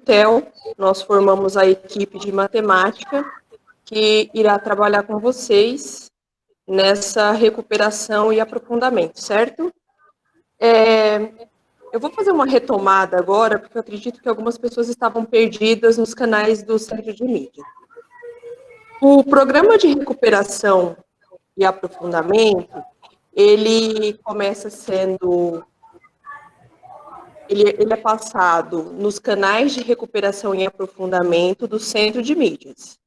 TEL, nós formamos a equipe de matemática que irá trabalhar com vocês nessa recuperação e aprofundamento, certo? Eu vou fazer uma retomada agora, porque eu acredito que algumas pessoas estavam perdidas nos canais do Centro de Mídia. O programa de recuperação e aprofundamento, ele começa sendo... Ele é passado nos canais de recuperação e aprofundamento do Centro de Mídias.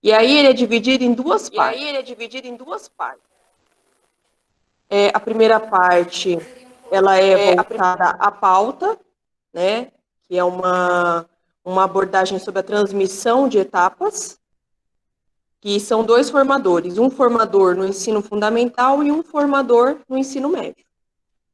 E aí ele é dividido em duas partes. A primeira parte, ela é voltada à pauta, né, que é uma abordagem sobre a transmissão de etapas, que são dois formadores, um formador no ensino fundamental e um formador no ensino médio.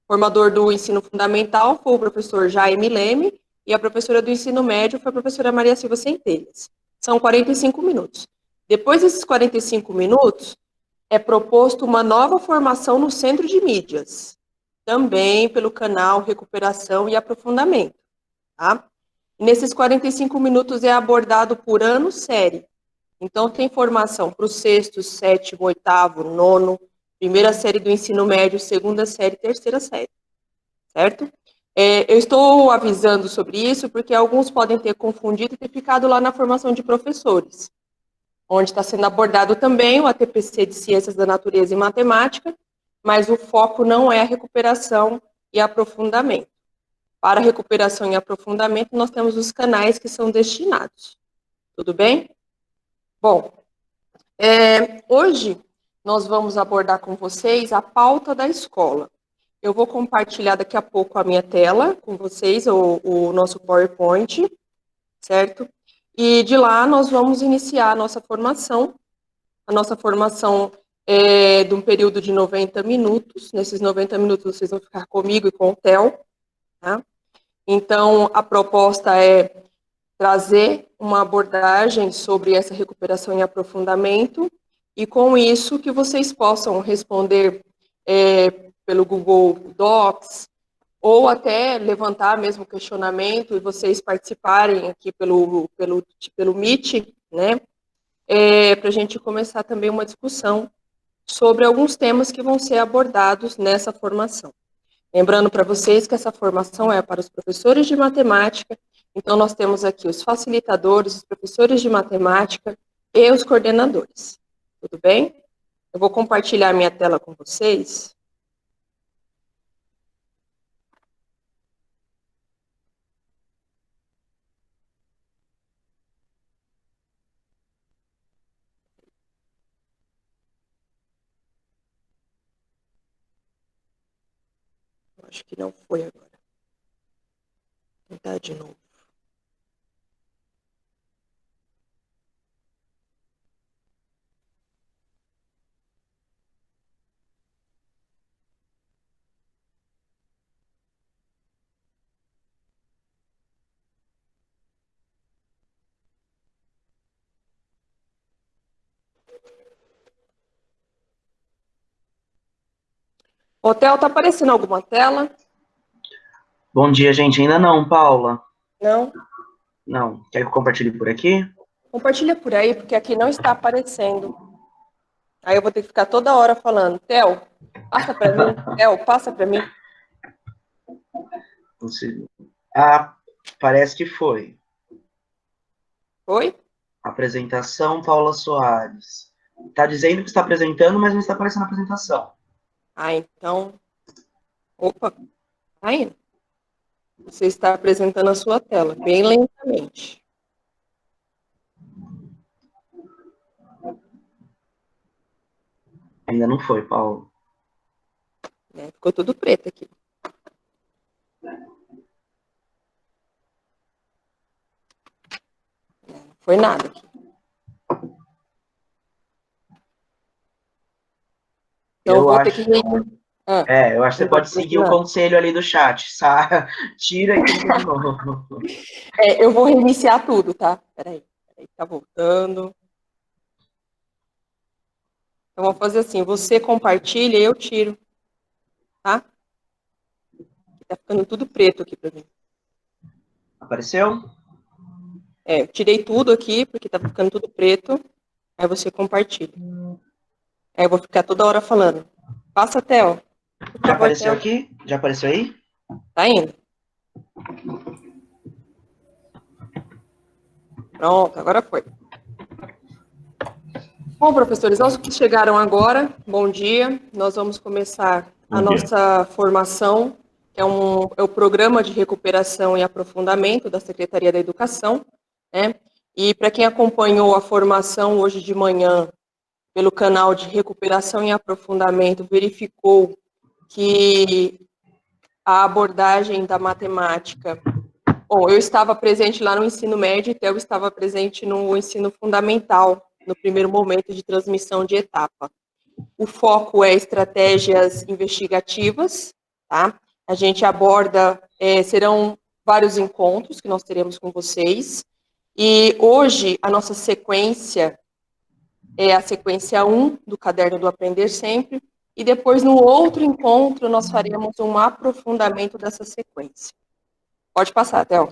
O formador do ensino fundamental foi o professor Jaime Leme e a professora do ensino médio foi a professora Maria Silva Centelhas. São 45 minutos. Depois desses 45 minutos, é proposto uma nova formação no Centro de Mídias, também pelo canal Recuperação e Aprofundamento. Tá? E nesses 45 minutos é abordado por ano série. Então, tem formação para o sexto, sétimo, oitavo, nono, primeira série do ensino médio, segunda série, terceira série. Certo? Eu estou avisando sobre isso porque alguns podem ter confundido e ter ficado lá na formação de professores, onde está sendo abordado também o ATPC de Ciências da Natureza e Matemática, mas o foco não é a recuperação e aprofundamento. Para recuperação e aprofundamento, nós temos os canais que são destinados. Tudo bem? Bom, hoje nós vamos abordar com vocês a pauta da escola. Eu vou compartilhar daqui a pouco a minha tela com vocês, o nosso PowerPoint, certo? E de lá nós vamos iniciar a nossa formação. A nossa formação é de um período de 90 minutos. Nesses 90 minutos vocês vão ficar comigo e com o Theo. Tá? Então, a proposta é trazer uma abordagem sobre essa recuperação e aprofundamento, e com isso que vocês possam responder pelo Google Docs, ou até levantar mesmo questionamento e vocês participarem aqui pelo Meet, né, para a gente começar também uma discussão sobre alguns temas que vão ser abordados nessa formação. Lembrando para vocês que essa formação é para os professores de matemática, então nós temos aqui os facilitadores, os professores de matemática e os coordenadores. Tudo bem? Eu vou compartilhar minha tela com vocês. Acho que não foi agora. Vou tentar de novo. O Theo, tá aparecendo alguma tela? Bom dia, gente. Ainda não, Paula. Não? Não. Quer que eu compartilhe por aqui? Compartilha por aí, porque aqui não está aparecendo. Aí eu vou ter que ficar toda hora falando, Theo, passa para mim, Theo, passa para mim. Ah, parece que foi. Foi? Apresentação, Paula Soares. Tá dizendo que está apresentando, mas não está aparecendo a apresentação. Ah, então... Opa, tá indo. Você está apresentando a sua tela, bem lentamente. Ainda não foi, Paulo. Ficou tudo preto aqui. Não foi nada aqui. Então eu vou ter que... eu acho que você pode seguir o conselho ali do chat. Tira e clica de novo. Eu vou reiniciar tudo, tá? Peraí, tá voltando. Então, vou fazer assim, você compartilha e eu tiro, tá? Tá ficando tudo preto aqui pra mim. Apareceu? Tirei tudo aqui, porque tá ficando tudo preto. Aí você compartilha. Aí eu vou ficar toda hora falando. Passa, Theo. Por Já favor, apareceu Theo. aqui? Já apareceu aí? Tá indo. Pronto, agora foi. Bom, professores, aos que chegaram agora, bom dia. Nós vamos começar a nossa formação, que é o programa de recuperação e aprofundamento da Secretaria da Educação, né? E para quem acompanhou a formação hoje de manhã pelo canal de recuperação e aprofundamento, verificou que a abordagem da matemática. Bom, eu estava presente lá no ensino médio, então eu estava presente no ensino fundamental, no primeiro momento de transmissão de etapa. O foco é estratégias investigativas, tá? A gente aborda, serão vários encontros que nós teremos com vocês, e hoje a nossa sequência é a sequência 1 do Caderno do Aprender Sempre, e depois no outro encontro nós faremos um aprofundamento dessa sequência. Pode passar, Theo.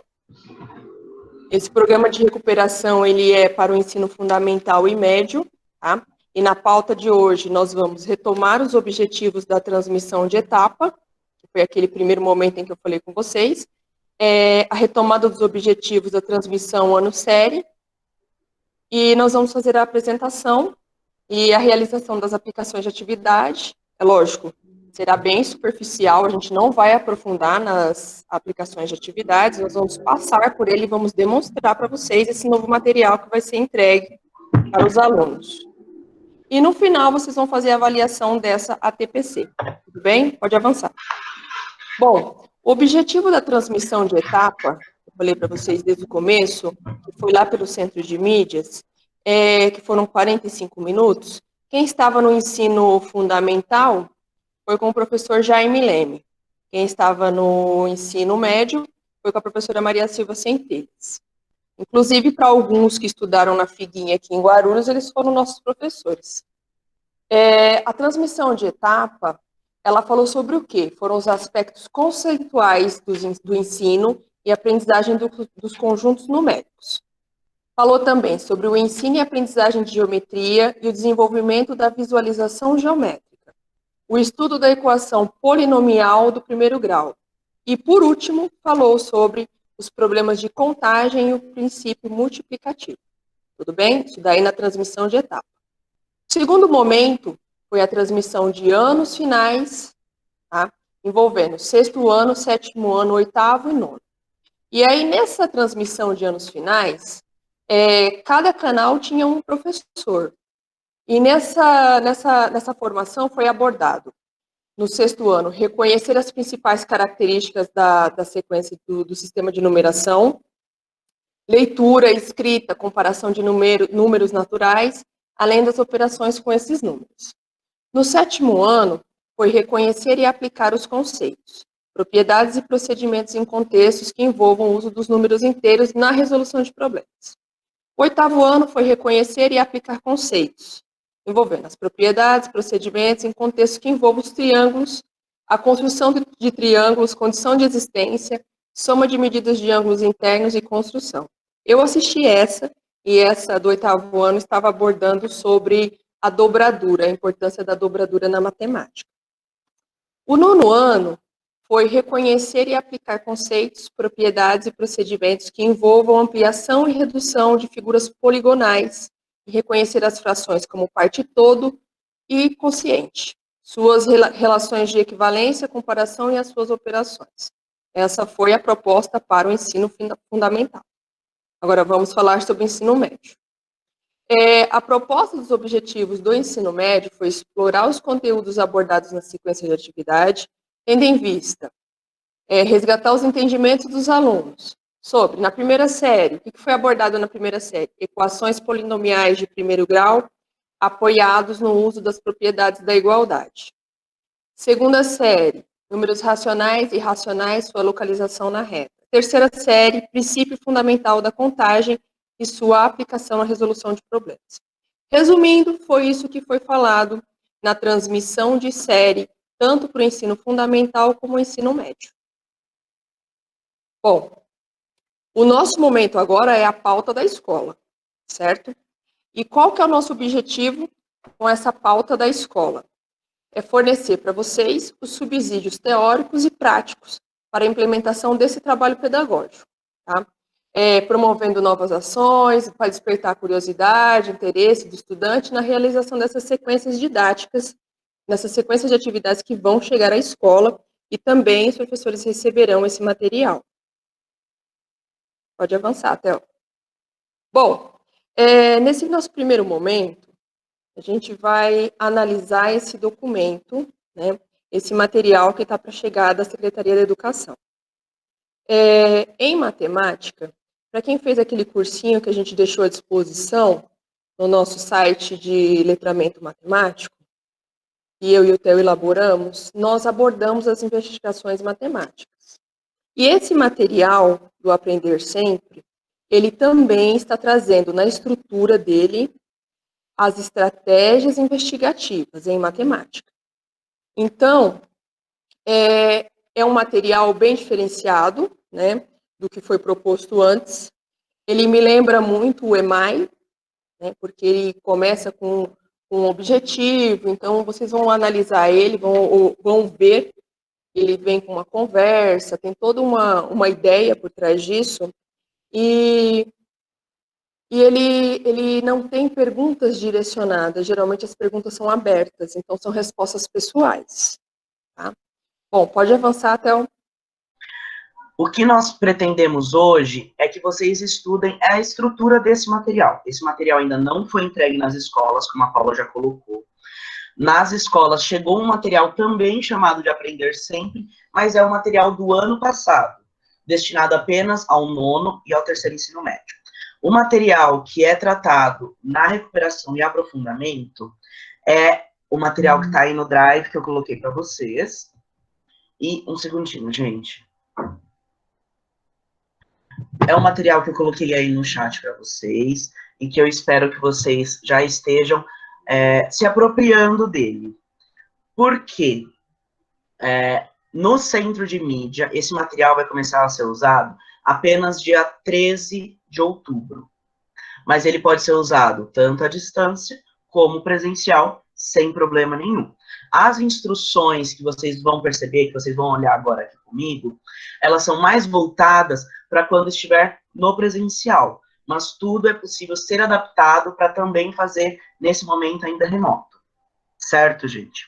Esse programa de recuperação, ele é para o ensino fundamental e médio, tá? E na pauta de hoje, nós vamos retomar os objetivos da transmissão de etapa, que foi aquele primeiro momento em que eu falei com vocês, a retomada dos objetivos da transmissão ano-série, e nós vamos fazer a apresentação e a realização das aplicações de atividade. É lógico, será bem superficial, a gente não vai aprofundar nas aplicações de atividades, nós vamos passar por ele e vamos demonstrar para vocês esse novo material que vai ser entregue para os alunos. E no final, vocês vão fazer a avaliação dessa ATPC. Tudo bem? Pode avançar. Bom, o objetivo da transmissão de etapa, eu falei para vocês desde o começo, que foi lá pelo Centro de Mídias, que foram 45 minutos. Quem estava no ensino fundamental foi com o professor Jaime Leme. Quem estava no ensino médio foi com a professora Maria Silva Centelles. Inclusive, para alguns que estudaram na Figuinha aqui em Guarulhos, eles foram nossos professores. A transmissão de etapa, ela falou sobre o quê? Foram os aspectos conceituais do ensino e aprendizagem dos conjuntos numéricos. Falou também sobre o ensino e aprendizagem de geometria e o desenvolvimento da visualização geométrica, o estudo da equação polinomial do primeiro grau. E, por último, falou sobre os problemas de contagem e o princípio multiplicativo. Tudo bem? Isso daí na transmissão de etapa. O segundo momento foi a transmissão de anos finais, tá? Envolvendo sexto ano, sétimo ano, oitavo e nono. E aí, nessa transmissão de anos finais, cada canal tinha um professor. E nessa formação foi abordado, no sexto ano, reconhecer as principais características da sequência do sistema de numeração, leitura, escrita, comparação de números naturais, além das operações com esses números. No sétimo ano, foi reconhecer e aplicar os conceitos, propriedades e procedimentos em contextos que envolvam o uso dos números inteiros na resolução de problemas. O oitavo ano foi reconhecer e aplicar conceitos, envolvendo as propriedades, procedimentos em contextos que envolvam os triângulos, a construção de triângulos, condição de existência, soma de medidas de ângulos internos e construção. Eu assisti e essa do oitavo ano estava abordando sobre a dobradura, a importância da dobradura na matemática. O nono ano foi reconhecer e aplicar conceitos, propriedades e procedimentos que envolvam ampliação e redução de figuras poligonais e reconhecer as frações como parte todo e quociente, suas relações de equivalência, comparação e as suas operações. Essa foi a proposta para o ensino fundamental. Agora vamos falar sobre o ensino médio. A proposta dos objetivos do ensino médio foi explorar os conteúdos abordados na sequência de atividade, tendo em vista resgatar os entendimentos dos alunos sobre, na primeira série, o que foi abordado na primeira série? Equações polinomiais de primeiro grau, apoiados no uso das propriedades da igualdade. Segunda série, números racionais e irracionais, sua localização na reta. Terceira série, princípio fundamental da contagem e sua aplicação na resolução de problemas. Resumindo, foi isso que foi falado na transmissão de série, tanto para o ensino fundamental como o ensino médio. Bom, O nosso momento agora é a pauta da escola, certo? E qual que é o nosso objetivo com essa pauta da escola? É fornecer para vocês os subsídios teóricos e práticos para a implementação desse trabalho pedagógico, tá? Promovendo novas ações para despertar a curiosidade, interesse do estudante na realização dessas sequências didáticas, nessas sequências de atividades que vão chegar à escola, e também os professores receberão esse material. Pode avançar, Théo. Bom, nesse nosso primeiro momento, a gente vai analisar esse documento, né, esse material que está para chegar da Secretaria da Educação. Em matemática, para quem fez aquele cursinho que a gente deixou à disposição no nosso site de letramento matemático, que eu e o Theo elaboramos, nós abordamos as investigações matemáticas. E esse material do Aprender Sempre, ele também está trazendo na estrutura dele as estratégias investigativas em matemática. Então, é um material bem diferenciado, né, do que foi proposto antes. Ele me lembra muito o EMAI, né, porque ele começa com um objetivo, então vocês vão analisar ele, vão ver, ele vem com uma conversa, tem toda uma ideia por trás disso, e ele não tem perguntas direcionadas, geralmente as perguntas são abertas, então são respostas pessoais. Tá? Bom, pode avançar até o... O que nós pretendemos hoje é que vocês estudem a estrutura desse material. Esse material ainda não foi entregue nas escolas, como a Paula já colocou. Nas escolas chegou um material também chamado de Aprender Sempre, mas é o material do ano passado, destinado apenas ao 9º e ao 3º ensino médio. O material que é tratado na recuperação e aprofundamento é o material que está aí no Drive, que eu coloquei para vocês. E um segundinho, gente. É um material que eu coloquei aí no chat para vocês e que eu espero que vocês já estejam se apropriando dele. Por quê? No centro de mídia, esse material vai começar a ser usado apenas dia 13 de outubro. Mas ele pode ser usado tanto à distância como presencial, sem problema nenhum. As instruções que vocês vão perceber, que vocês vão olhar agora aqui comigo, elas são mais voltadas para quando estiver no presencial. Mas tudo é possível ser adaptado para também fazer nesse momento ainda remoto. Certo, gente?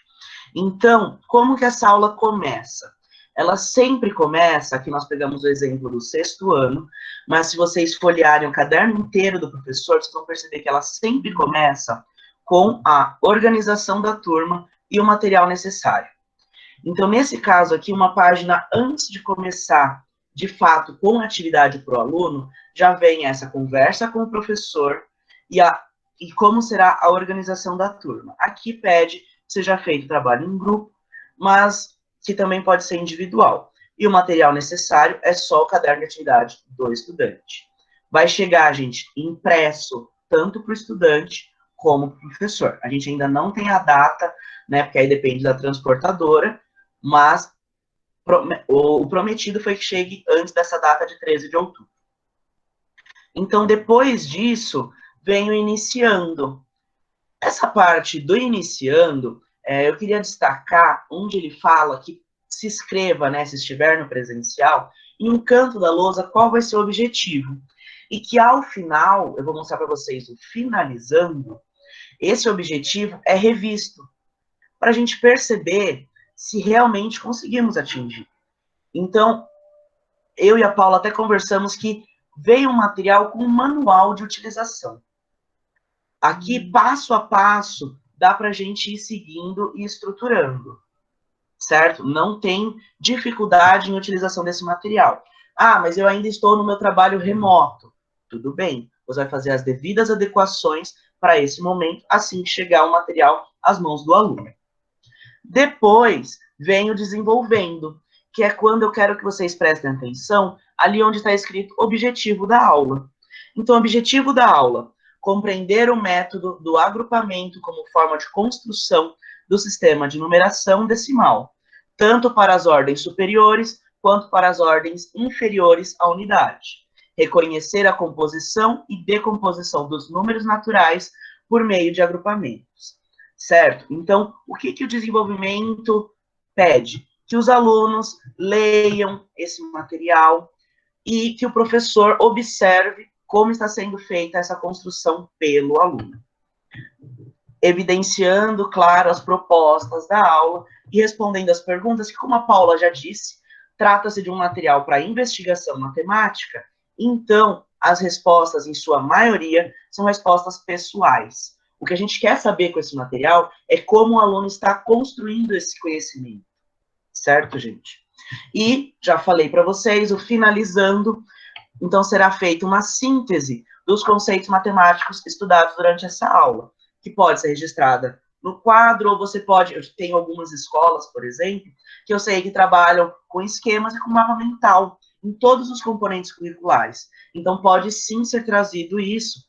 Então, como que essa aula começa? Ela sempre começa, aqui nós pegamos o exemplo do 6º ano, mas se vocês folhearem o caderno inteiro do professor, vocês vão perceber que ela sempre começa com a organização da turma e o material necessário. Então, nesse caso aqui, uma página antes de começar, de fato, com a atividade para o aluno, já vem essa conversa com o professor e como será a organização da turma. Aqui pede que seja feito trabalho em grupo, mas que também pode ser individual. E o material necessário é só o caderno de atividade do estudante. Vai chegar, gente, impresso, tanto para o estudante como para o professor. A gente ainda não tem a data, né, porque aí depende da transportadora, mas o prometido foi que chegue antes dessa data de 13 de outubro. Então, depois disso, vem o iniciando. Essa parte do iniciando, eu queria destacar onde ele fala que se inscreva, né, se estiver no presencial, em um canto da lousa, qual vai ser o objetivo. E que ao final, eu vou mostrar para vocês o finalizando, esse objetivo é revisto, para a gente perceber se realmente conseguimos atingir. Então, eu e a Paula até conversamos que veio um material com um manual de utilização. Aqui, passo a passo, dá para a gente ir seguindo e estruturando, certo? Não tem dificuldade em utilização desse material. Ah, mas eu ainda estou no meu trabalho remoto. Tudo bem, você vai fazer as devidas adequações para esse momento, assim que chegar o material às mãos do aluno. Depois, vem o desenvolvendo, que é quando eu quero que vocês prestem atenção ali onde está escrito objetivo da aula. Então, objetivo da aula: compreender o método do agrupamento como forma de construção do sistema de numeração decimal, tanto para as ordens superiores quanto para as ordens inferiores à unidade, reconhecer a composição e decomposição dos números naturais por meio de agrupamentos, certo? Então, o que, que o desenvolvimento pede? Que os alunos leiam esse material e que o professor observe como está sendo feita essa construção pelo aluno, evidenciando, claro, as propostas da aula e respondendo as perguntas que, como a Paula já disse, trata-se de um material para investigação matemática, então as respostas, em sua maioria, são respostas pessoais. O que a gente quer saber com esse material é como o aluno está construindo esse conhecimento, certo, gente? E, já falei para vocês, o finalizando, então será feita uma síntese dos conceitos matemáticos estudados durante essa aula, que pode ser registrada no quadro, ou você pode, eu tenho algumas escolas, por exemplo, que eu sei que trabalham com esquemas e com mapa mental, em todos os componentes curriculares. Então, pode sim ser trazido isso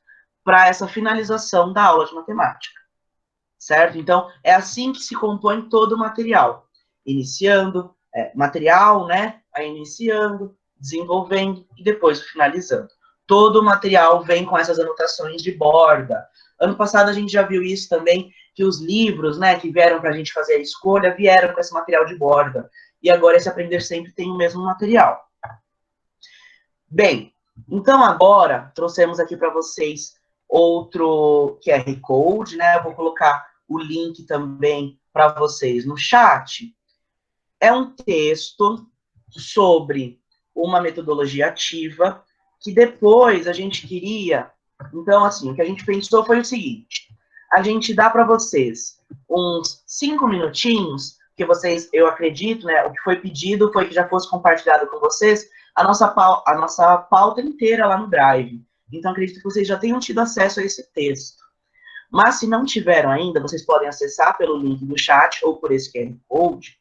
para essa finalização da aula de matemática, certo? Então, é assim que se compõe todo o material. Iniciando, material, né? Aí iniciando, desenvolvendo e depois finalizando. Todo o material vem com essas anotações de borda. Ano passado a gente já viu isso também, que os livros, né, que vieram para a gente fazer a escolha, vieram com esse material de borda. E agora esse Aprender Sempre tem o mesmo material. Bem, então agora trouxemos aqui para vocês outro QR Code, né? Eu vou colocar o link também para vocês no chat. É um texto sobre uma metodologia ativa que depois a gente queria. Então, assim, o que a gente pensou foi o seguinte: a gente dá para vocês uns 5 minutinhos, que vocês, eu acredito, né? O que foi pedido foi que já fosse compartilhado com vocês a nossa pauta inteira lá no Drive. Então, acredito que vocês já tenham tido acesso a esse texto. Mas, se não tiveram ainda, vocês podem acessar pelo link do chat ou por esse QR Code.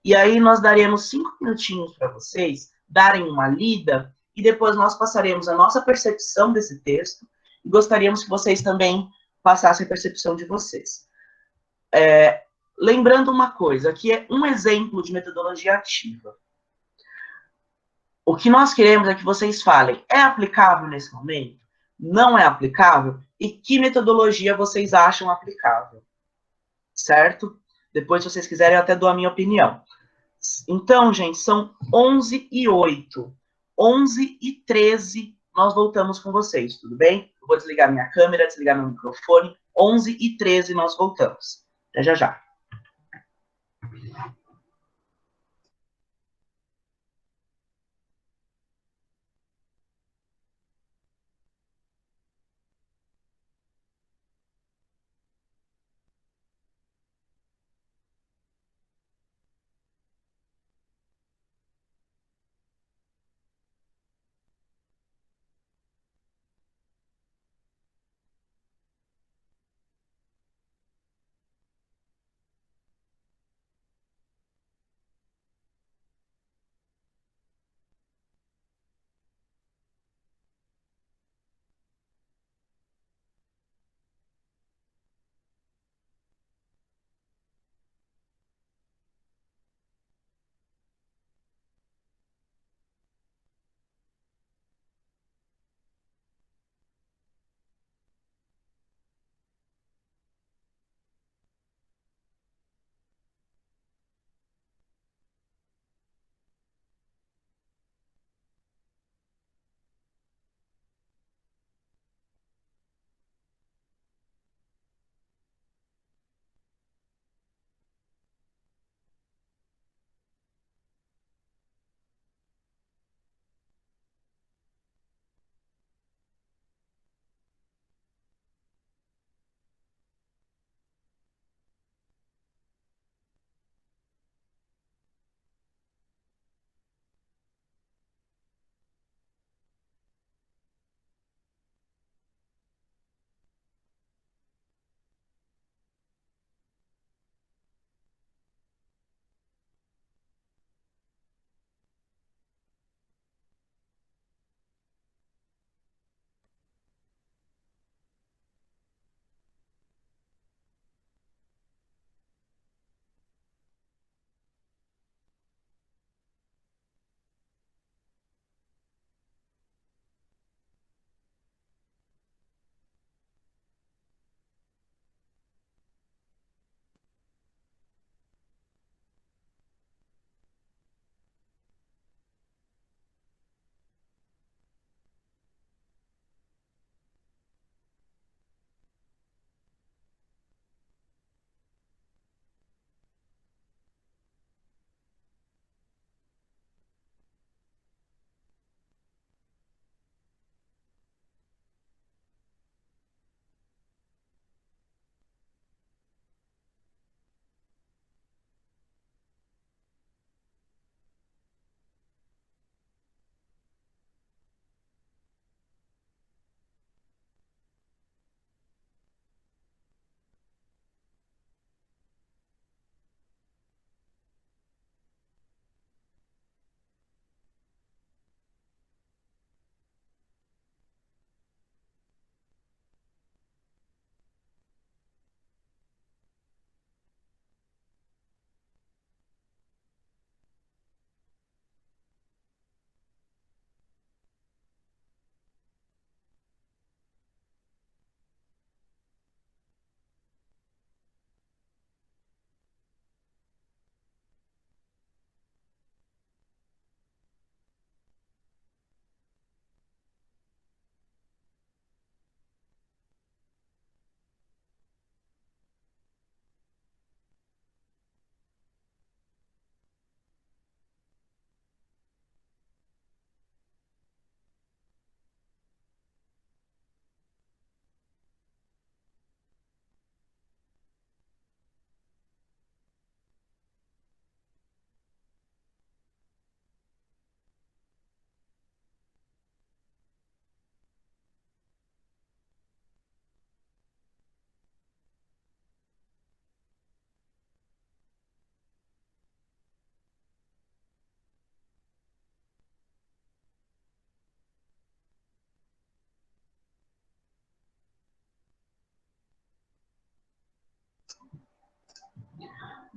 E aí, nós daremos 5 minutinhos para vocês darem uma lida e depois nós passaremos a nossa percepção desse texto e gostaríamos que vocês também passassem a percepção de vocês. Lembrando uma coisa, que é um exemplo de metodologia ativa. O que nós queremos é que vocês falem, é aplicável nesse momento? Não é aplicável? E que metodologia vocês acham aplicável? Certo? Depois, se vocês quiserem, eu até dou a minha opinião. Então, gente, são 11h08. 11h13, nós voltamos com vocês, tudo bem? Eu vou desligar minha câmera, desligar meu microfone. 11h13 nós voltamos. Até já já.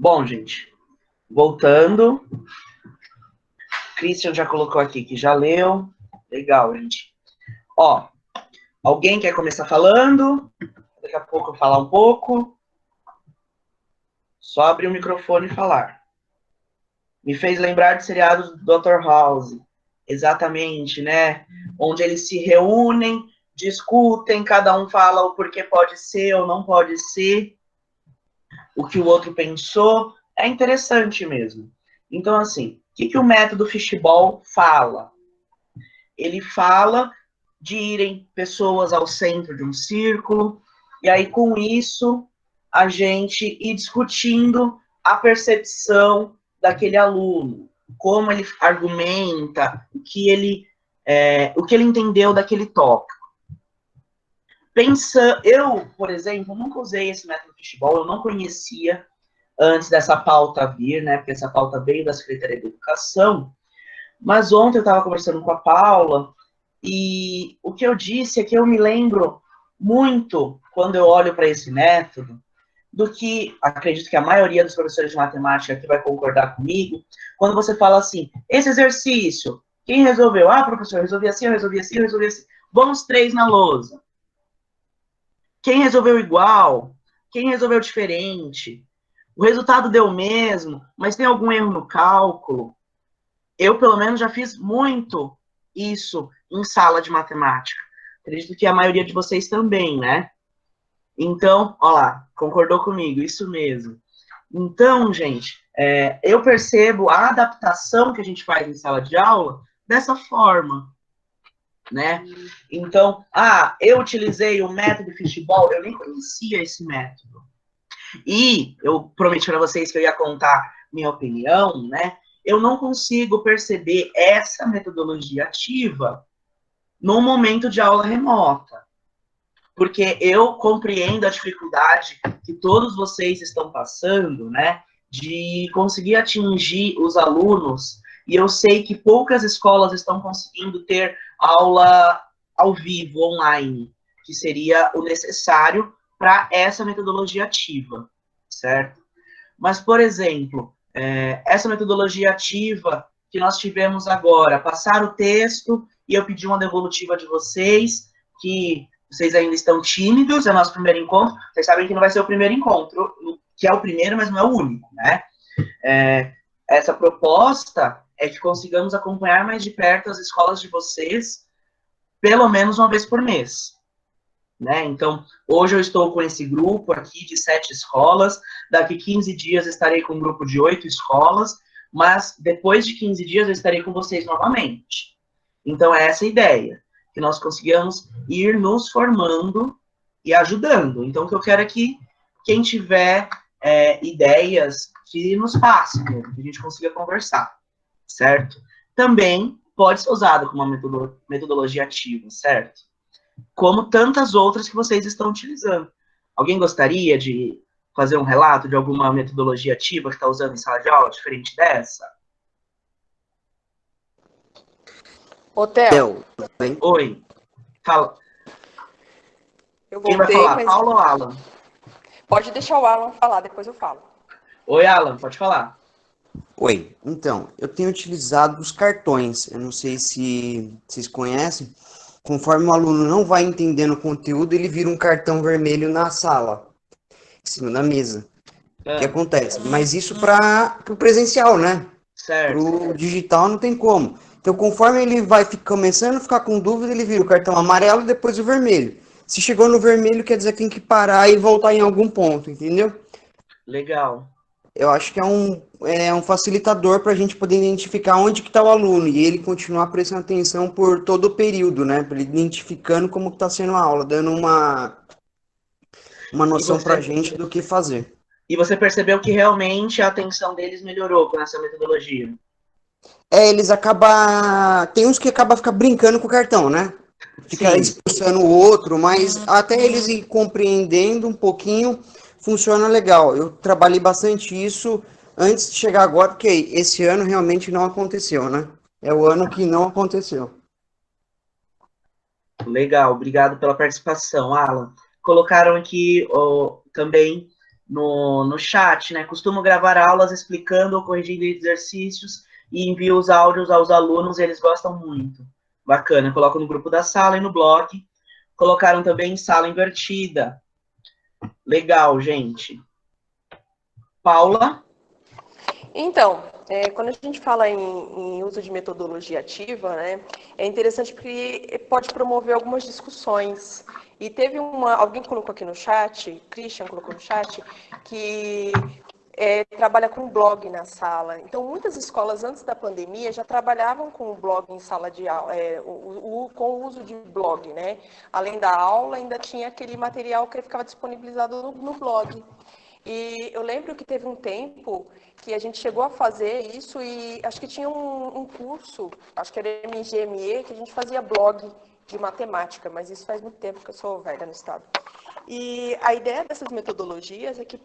Bom, gente, voltando. Christian já colocou aqui que já leu. Legal, gente. Ó, alguém quer começar falando? Daqui a pouco eu falar um pouco. Só abrir o microfone e falar. Me fez lembrar de seriados do Dr. House. Exatamente, né? Onde eles se reúnem, discutem, cada um fala o porquê pode ser ou não pode ser, o que o outro pensou. É interessante mesmo. Então, assim, o que o método fishball fala? Ele fala de irem pessoas ao centro de um círculo, e aí com isso a gente ir discutindo a percepção daquele aluno, como ele argumenta, o que ele entendeu daquele tópico. Eu, por exemplo, nunca usei esse método fishball, eu não conhecia antes dessa pauta vir, né? Porque essa pauta veio da Secretaria de Educação. Mas ontem eu estava conversando com a Paula e o que eu disse é que eu me lembro muito, quando eu olho para esse método, do que acredito que a maioria dos professores de matemática aqui vai concordar comigo, quando você fala assim, esse exercício, quem resolveu? Ah, professor, eu resolvi assim, eu resolvi assim, eu resolvi assim. Vamos 3 na lousa. Quem resolveu igual? Quem resolveu diferente? O resultado deu o mesmo, mas tem algum erro no cálculo? Eu, pelo menos, já fiz muito isso em sala de matemática. Acredito que a maioria de vocês também, né? Então, ó lá, concordou comigo, isso mesmo. Então, gente, eu percebo a adaptação que a gente faz em sala de aula dessa forma, né? Então, eu utilizei o método fishball, eu nem conhecia esse método. E eu prometi para vocês que eu ia contar minha opinião, né? Eu não consigo perceber essa metodologia ativa no momento de aula remota. Porque eu compreendo a dificuldade que todos vocês estão passando, né? De conseguir atingir os alunos. E eu sei que poucas escolas estão conseguindo ter aula ao vivo, online, que seria o necessário para essa metodologia ativa, certo? Mas, por exemplo, essa metodologia ativa que nós tivemos agora, passar o texto e eu pedi uma devolutiva de vocês, que vocês ainda estão tímidos, é o nosso primeiro encontro, vocês sabem que não vai ser o primeiro encontro, que é o primeiro, mas não é o único, né? Essa proposta é que consigamos acompanhar mais de perto as escolas de vocês, pelo menos uma vez por mês. Né? Então, hoje eu estou com esse grupo aqui de 7 escolas, daqui 15 dias estarei com um grupo de 8 escolas, mas depois de 15 dias eu estarei com vocês novamente. Então, é essa a ideia, que nós consigamos ir nos formando e ajudando. Então, o que eu quero é que quem tiver ideias, que nos passe, que a gente consiga conversar, certo? Também pode ser usado como uma metodologia ativa, certo? Como tantas outras que vocês estão utilizando. Alguém gostaria de fazer um relato de alguma metodologia ativa que está usando em sala de aula, diferente dessa? Ô, Theo. Oi. Fala. Eu Quem vai voltei, falar, mas Paulo ou Alan? pode deixar o Alan falar, depois eu falo. Oi, Alan, pode falar. Oi, então, eu tenho utilizado os cartões, eu não sei se vocês conhecem, conforme o aluno não vai entendendo o conteúdo, ele vira um cartão vermelho na sala, em cima da mesa. O que acontece? Mas isso para o presencial, né? Para Certo. o digital não tem como. Então, conforme ele vai começando a ficar com dúvida, ele vira o cartão amarelo e depois o vermelho. Se chegou no vermelho, quer dizer que tem que parar e voltar em algum ponto, entendeu? Legal. Eu acho que é um facilitador para a gente poder identificar onde que está o aluno e ele continuar prestando atenção por todo o período, né? Para ele identificando como está sendo a aula, dando uma noção para a gente do que fazer. E você percebeu que realmente a atenção deles melhorou com essa metodologia? Eles acabam... Tem uns que acabam ficar brincando com o cartão, né? Ficar Sim. expulsando o outro, mas até eles ir compreendendo um pouquinho, funciona legal. Eu trabalhei bastante isso antes de chegar agora, porque esse ano realmente não aconteceu, né? É o ano que não aconteceu. Legal, obrigado pela participação, Alan. Colocaram aqui também no chat, né? Costumo gravar aulas explicando ou corrigindo exercícios e envio os áudios aos alunos e eles gostam muito. Bacana, coloco no grupo da sala e no blog. Colocaram também sala invertida. Legal, gente. Paula? Então, quando a gente fala em uso de metodologia ativa, né, é interessante porque pode promover algumas discussões. E teve alguém colocou aqui no chat, Christian colocou no chat, que trabalha com blog na sala. Então, muitas escolas antes da pandemia já trabalhavam com o blog em sala de aula, com o uso de blog, né? Além da aula, ainda tinha aquele material que ficava disponibilizado no blog. E eu lembro que teve um tempo que a gente chegou a fazer isso e acho que tinha um curso, acho que era MGME, que a gente fazia blog de matemática, mas isso faz muito tempo que eu sou velha no estado. E a ideia dessas metodologias é que,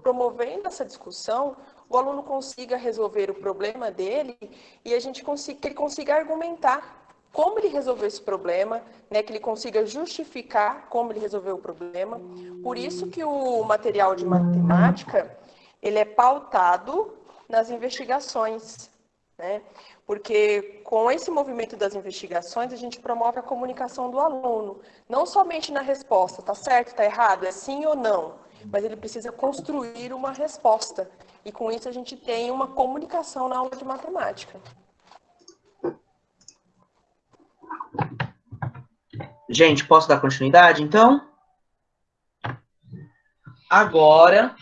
promovendo essa discussão, o aluno consiga resolver o problema dele e que ele consiga argumentar como ele resolveu esse problema, né, que ele consiga justificar como ele resolveu o problema. Por isso que o material de matemática, ele é pautado nas investigações, né? Porque com esse movimento das investigações, a gente promove a comunicação do aluno, não somente na resposta, tá certo, tá errado, é sim ou não, mas ele precisa construir uma resposta. E com isso a gente tem uma comunicação na aula de matemática. Gente, posso dar continuidade, então? Agora,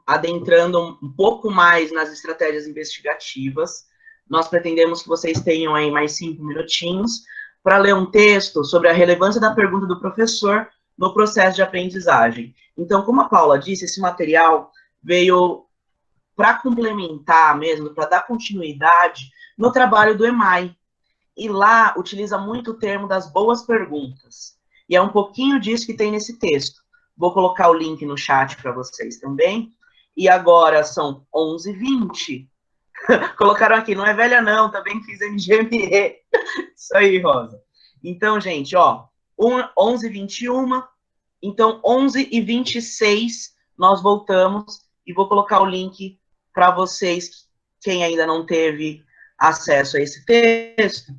adentrando um pouco mais nas estratégias investigativas, nós pretendemos que vocês tenham aí mais 5 minutinhos para ler um texto sobre a relevância da pergunta do professor no processo de aprendizagem. Então, como a Paula disse, esse material veio para complementar mesmo, para dar continuidade no trabalho do EMAI. E lá utiliza muito o termo das boas perguntas. E é um pouquinho disso que tem nesse texto. Vou colocar o link no chat para vocês também. E agora são 11h20. Colocaram aqui, não é velha não, também fiz MGME. Isso aí, Rosa. Então, gente, ó, 11h21. Então, 11h26, nós voltamos e vou colocar o link para vocês, quem ainda não teve acesso a esse texto,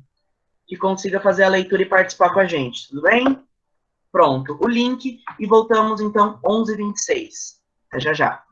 que consiga fazer a leitura e participar com a gente, tudo bem? Pronto, o link e voltamos então 11h26. Até já já.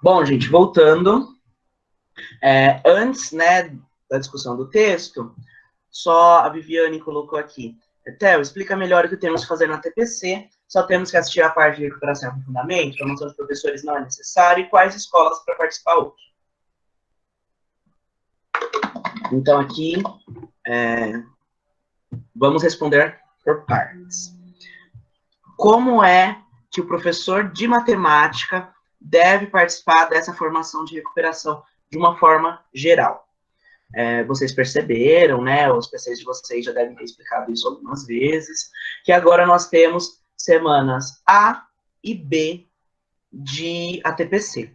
Bom, gente, voltando. Antes, né, da discussão do texto, só a Viviane colocou aqui. Theo, explica melhor o que temos que fazer na TPC. Só temos que assistir a parte de recuperação e aprofundamento, formação de professores não é necessário, e quais escolas para participar hoje. Então, aqui, vamos responder por partes. Como é que o professor de matemática deve participar dessa formação de recuperação de uma forma geral? Vocês perceberam, né? Os PCs de vocês já devem ter explicado isso algumas vezes, que agora nós temos semanas A e B de ATPC.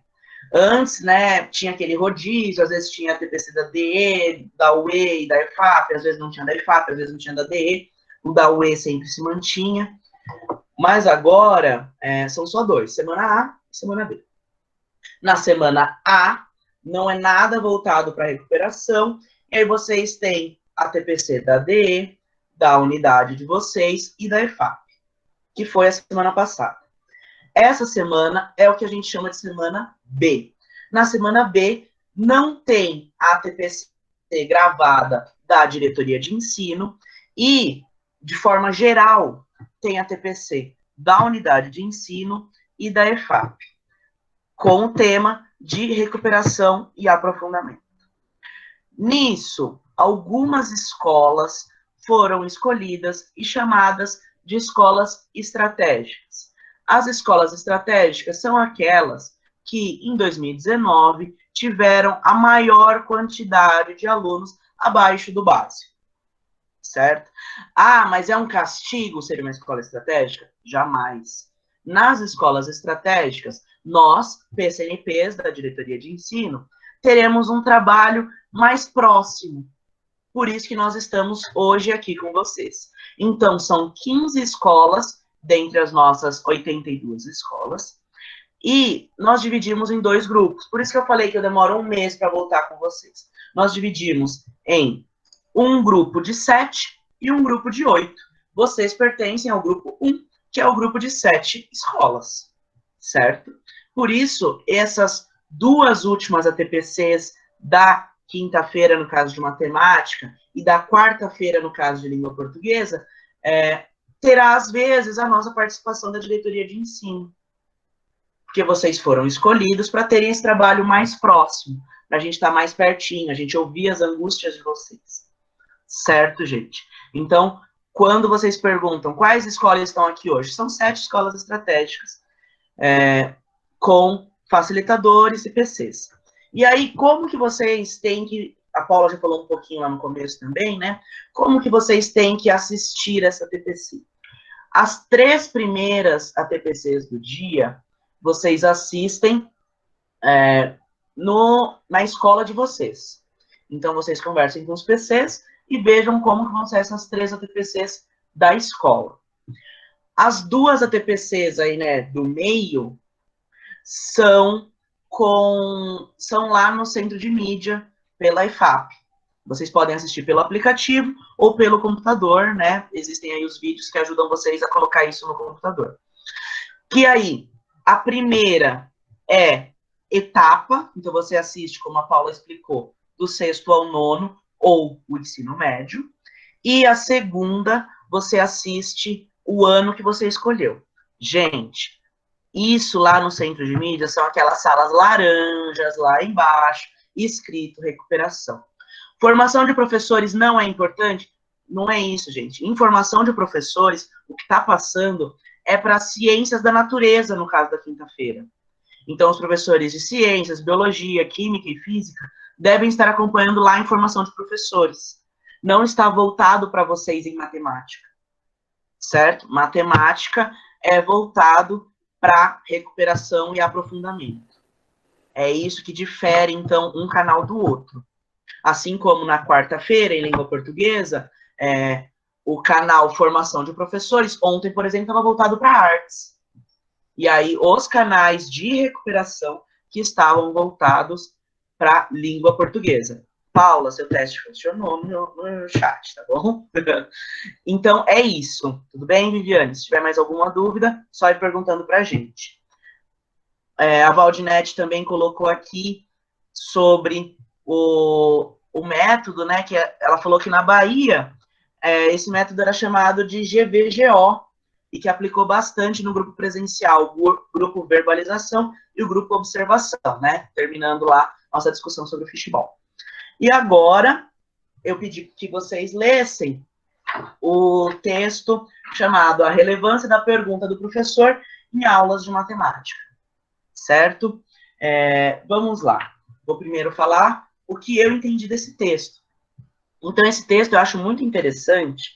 Antes, né, tinha aquele rodízio, às vezes tinha a TPC da DE, da UE e da EFAP, às vezes não tinha da EFAP, às vezes não tinha da DE, o da UE sempre se mantinha, mas agora são só dois, semana A e semana B. Na semana A, não é nada voltado para recuperação, e aí vocês têm a TPC da DE, da unidade de vocês e da EFAP, que foi a semana passada. Essa semana é o que a gente chama de semana B. Na semana B, não tem a TPC gravada da diretoria de ensino e, de forma geral, tem a TPC da unidade de ensino e da EFAP, com o tema de recuperação e aprofundamento. Nisso, algumas escolas foram escolhidas e chamadas de escolas estratégicas. As escolas estratégicas são aquelas que, em 2019, tiveram a maior quantidade de alunos abaixo do básico, certo? Ah, mas é um castigo ser uma escola estratégica? Jamais. Nas escolas estratégicas, nós, PCNPs da diretoria de ensino, teremos um trabalho mais próximo. Por isso que nós estamos hoje aqui com vocês. Então, são 15 escolas, dentre as nossas 82 escolas, e nós dividimos em dois grupos. Por isso que eu falei que eu demoro um mês para voltar com vocês. Nós dividimos em um grupo de 7 e um grupo de 8. Vocês pertencem ao grupo 1, que é o grupo de 7 escolas, certo? Por isso, essas duas últimas ATPCs da quinta-feira, no caso de matemática, e da quarta-feira, no caso de língua portuguesa, terá, às vezes, a nossa participação da diretoria de ensino. Porque vocês foram escolhidos para terem esse trabalho mais próximo, para a gente estar mais pertinho, a gente ouvir as angústias de vocês. Certo, gente? Então, quando vocês perguntam quais escolas estão aqui hoje, são 7 escolas estratégicas, com facilitadores e PCs. E aí, como que vocês têm que... A Paula já falou um pouquinho lá no começo também, né? Como que vocês têm que assistir essa TPC? As 3 primeiras ATPCs do dia, vocês assistem na escola de vocês. Então, vocês conversem com os PCs e vejam como vão ser essas 3 ATPCs da escola. As 2 ATPCs aí, né, do meio, são lá no centro de mídia, pela EFAP. Vocês podem assistir pelo aplicativo ou pelo computador, né? Existem aí os vídeos que ajudam vocês a colocar isso no computador. Que aí, a primeira é etapa, então você assiste, como a Paula explicou, do 6º ao 9º, ou o ensino médio. E a segunda, você assiste o ano que você escolheu. Gente, isso lá no centro de mídia são aquelas salas laranjas lá embaixo, escrito recuperação. Formação de professores não é importante? Não é isso, gente. Informação de professores, o que está passando é para ciências da natureza, no caso da quinta-feira. Então, os professores de ciências, biologia, química e física devem estar acompanhando lá a informação de professores. Não está voltado para vocês em matemática, certo? Matemática é voltado para recuperação e aprofundamento. É isso que difere, então, um canal do outro. Assim como na quarta-feira, em língua portuguesa, o canal Formação de Professores, ontem, por exemplo, estava voltado para artes. E aí, os canais de recuperação que estavam voltados para língua portuguesa. Paula, seu teste funcionou no chat, tá bom? Então, é isso. Tudo bem, Viviane? Se tiver mais alguma dúvida, só ir perguntando para a gente. A Valdinete também colocou aqui sobre o método, né, que ela falou que na Bahia esse método era chamado de GVGO, e que aplicou bastante no grupo presencial, o grupo verbalização e o grupo observação, né, terminando lá nossa discussão sobre o futebol. E agora, eu pedi que vocês lessem o texto chamado A Relevância da Pergunta do Professor em Aulas de Matemática, certo? Vamos lá. Vou primeiro falar o que eu entendi desse texto. Então, esse texto eu acho muito interessante,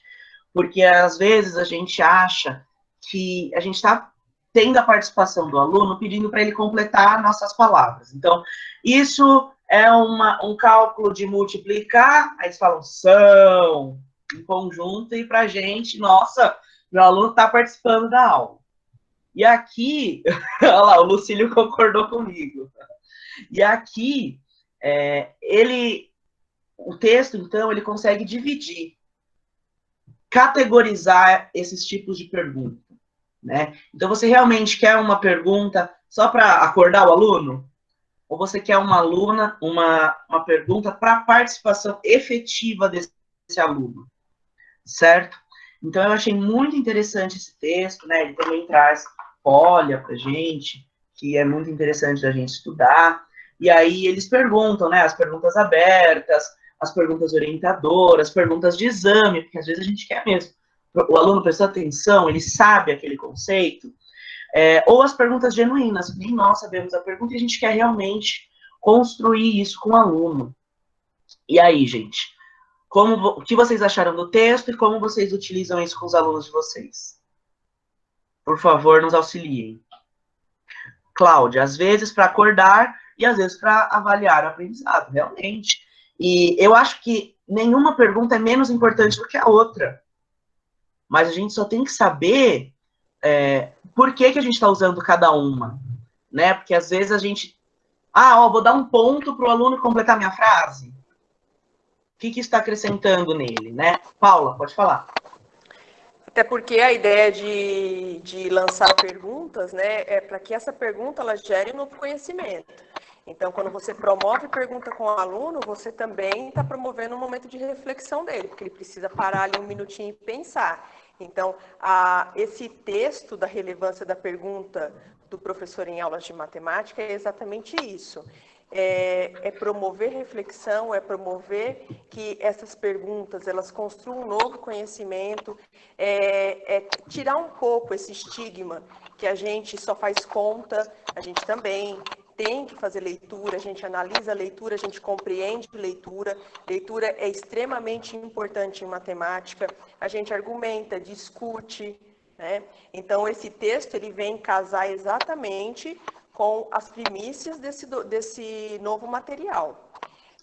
porque às vezes a gente acha que a gente está tendo a participação do aluno pedindo para ele completar nossas palavras. Então, isso é um cálculo de multiplicar, aí eles falam são, em conjunto, e para a gente, nossa, meu aluno está participando da aula. E aqui, olha lá, o Lucílio concordou comigo. E aqui, o texto, então, ele consegue dividir, categorizar esses tipos de pergunta, né? Então, você realmente quer uma pergunta só para acordar o aluno? Ou você quer uma pergunta para participação efetiva desse aluno, certo? Então, eu achei muito interessante esse texto, né? Ele também traz folha para gente, que é muito interessante da gente estudar. E aí eles perguntam, né? As perguntas abertas, as perguntas orientadoras, perguntas de exame, porque às vezes a gente quer mesmo. O aluno prestou atenção, ele sabe aquele conceito. Ou as perguntas genuínas, nem nós sabemos a pergunta e a gente quer realmente construir isso com o aluno. E aí, gente, o que vocês acharam do texto e como vocês utilizam isso com os alunos de vocês? Por favor, nos auxiliem. Cláudia, às vezes para acordar e às vezes para avaliar o aprendizado, realmente. E eu acho que nenhuma pergunta é menos importante do que a outra. Mas a gente só tem que saber por que a gente está usando cada uma, né? Porque às vezes a gente... vou dar um ponto para o aluno completar minha frase. O que está acrescentando nele, né? Paula, pode falar. Até porque a ideia de lançar perguntas, né, é para que essa pergunta ela gere um novo conhecimento. Então, quando você promove pergunta com o aluno, você também está promovendo um momento de reflexão dele, porque ele precisa parar ali um minutinho e pensar. Então, esse texto da relevância da pergunta do professor em aulas de matemática é exatamente isso. É promover reflexão, é promover que essas perguntas elas construam um novo conhecimento, tirar um pouco esse estigma que a gente só faz conta, a gente também tem que fazer leitura, a gente analisa a leitura, a gente compreende leitura. Leitura é extremamente importante em matemática. A gente argumenta, discute, né? Então, esse texto ele vem casar exatamente com as primícias desse novo material.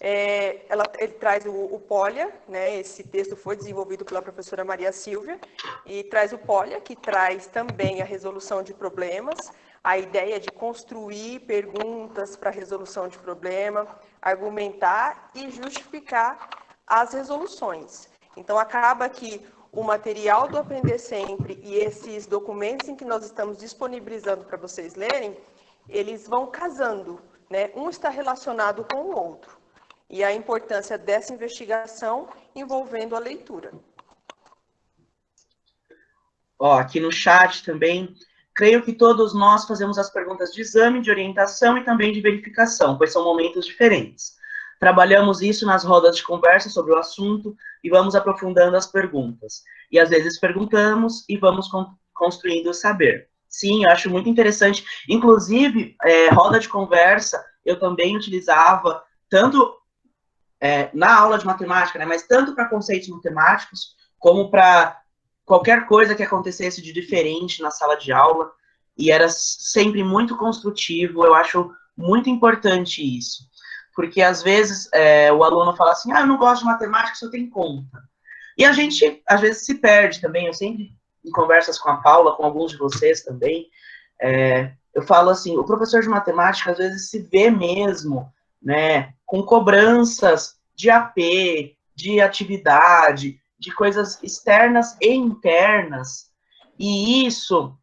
Ele traz o Polya, né? Esse texto foi desenvolvido pela professora Maria Silvia, e traz o Polya, que traz também a resolução de problemas, a ideia de construir perguntas para resolução de problema, argumentar e justificar as resoluções. Então, acaba que o material do Aprender Sempre e esses documentos em que nós estamos disponibilizando para vocês lerem, eles vão casando, né? Um está relacionado com o outro. E a importância dessa investigação envolvendo a leitura. Aqui no chat também, creio que todos nós fazemos as perguntas de exame, de orientação e também de verificação, pois são momentos diferentes. Trabalhamos isso nas rodas de conversa sobre o assunto e vamos aprofundando as perguntas. E às vezes perguntamos e vamos construindo o saber. Sim, eu acho muito interessante. Inclusive, roda de conversa, eu também utilizava tanto na aula de matemática, né, mas tanto para conceitos matemáticos, como para qualquer coisa que acontecesse de diferente na sala de aula, e era sempre muito construtivo. Eu acho muito importante isso, porque às vezes o aluno fala assim, eu não gosto de matemática, só tem conta. E a gente, às vezes, se perde também. Eu sempre, em conversas com a Paula, com alguns de vocês também, eu falo assim, o professor de matemática, às vezes, se vê mesmo, né, com cobranças de AP, de atividade, de coisas externas e internas, e isso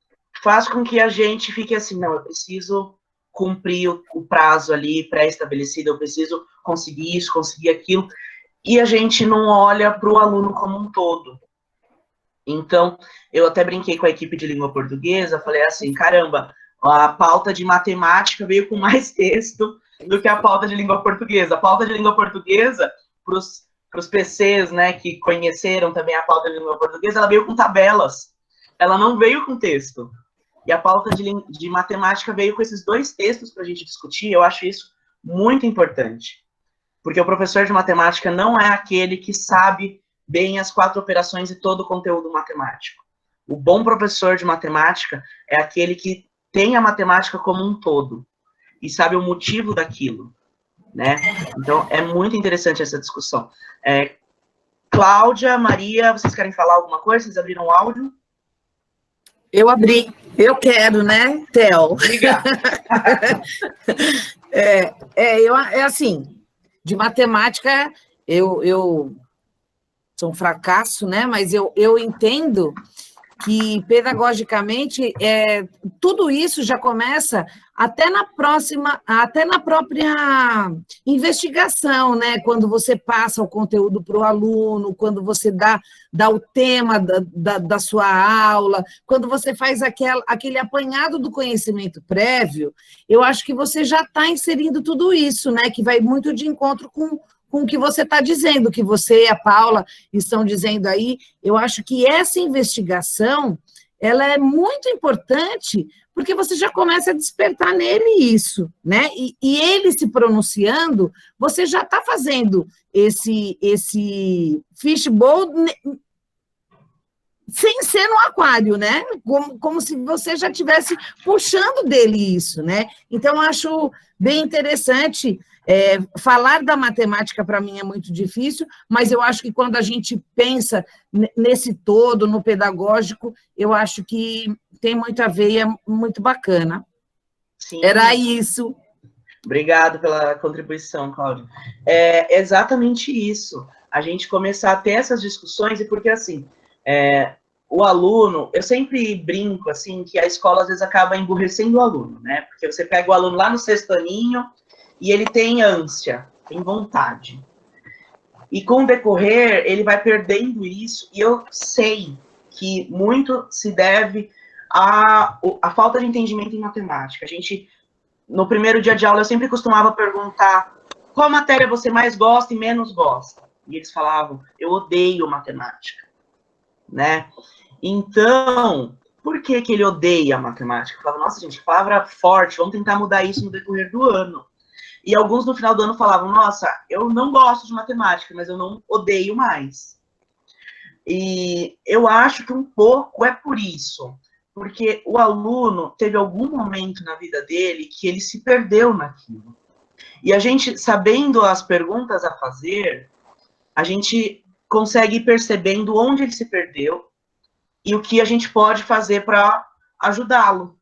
faz com que a gente fique assim, não, eu preciso cumprir o prazo ali pré-estabelecido, eu preciso conseguir isso, conseguir aquilo, e a gente não olha para o aluno como um todo. Então, eu até brinquei com a equipe de língua portuguesa, falei assim, caramba, a pauta de matemática veio com mais texto do que a pauta de língua portuguesa. A pauta de língua portuguesa, para os PCs, né, que conheceram também a pauta de língua portuguesa, ela veio com tabelas, ela não veio com texto. E a pauta de matemática veio com esses 2 textos para a gente discutir. Eu acho isso muito importante, porque o professor de matemática não é aquele que sabe bem as 4 operações e todo o conteúdo matemático. O bom professor de matemática é aquele que tem a matemática como um todo e sabe o motivo daquilo, né? Então, é muito interessante essa discussão. Cláudia, Maria, vocês querem falar alguma coisa? Vocês abriram o áudio? Eu abri. Eu quero, né, Theo? Obrigado. Assim, de matemática, eu sou um fracasso, né? Mas eu entendo que, pedagogicamente, tudo isso já começa até na própria investigação, né? Quando você passa o conteúdo para o aluno, quando você dá o tema da sua aula, quando você faz aquele apanhado do conhecimento prévio, eu acho que você já está inserindo tudo isso, né? Que vai muito de encontro com o que você está dizendo, que você e a Paula estão dizendo aí. Eu acho que essa investigação, ela é muito importante, porque você já começa a despertar nele isso, né? E ele se pronunciando, você já está fazendo esse fishbowl sem ser no aquário, né? Como se você já estivesse puxando dele isso, né? Então, acho bem interessante. Falar da matemática, para mim, é muito difícil, mas eu acho que quando a gente pensa nesse todo, no pedagógico, eu acho que tem muito a ver e é muito bacana. Sim. Era isso. Obrigado pela contribuição, Cláudia. É exatamente isso. A gente começar a ter essas discussões, e porque, assim, o aluno, eu sempre brinco, assim, que a escola, às vezes, acaba emburrecendo o aluno, né? Porque você pega o aluno lá no 6º aninho, e ele tem ânsia, tem vontade. E com o decorrer, ele vai perdendo isso, e eu sei que muito se deve à falta de entendimento em matemática. A gente, no primeiro dia de aula, eu sempre costumava perguntar qual matéria você mais gosta e menos gosta. E eles falavam, eu odeio matemática, né? Então, por que ele odeia matemática? Eu falava, nossa, gente, palavra forte, vamos tentar mudar isso no decorrer do ano. E alguns no final do ano falavam, nossa, eu não gosto de matemática, mas eu não odeio mais. E eu acho que um pouco é por isso, porque o aluno teve algum momento na vida dele que ele se perdeu naquilo. E a gente, sabendo as perguntas a fazer, a gente consegue ir percebendo onde ele se perdeu e o que a gente pode fazer para ajudá-lo.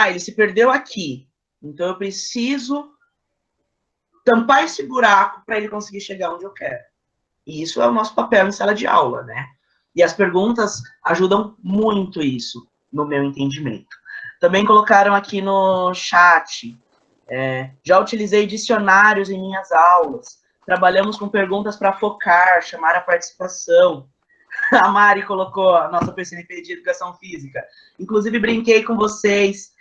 Ele se perdeu aqui, então eu preciso tampar esse buraco para ele conseguir chegar onde eu quero. E isso é o nosso papel em sala de aula, né? E as perguntas ajudam muito isso, no meu entendimento. Também colocaram aqui no chat, já utilizei dicionários em minhas aulas, trabalhamos com perguntas para focar, chamar a participação. A Mari colocou a nossa PCNP de Educação Física. Inclusive, brinquei com vocês,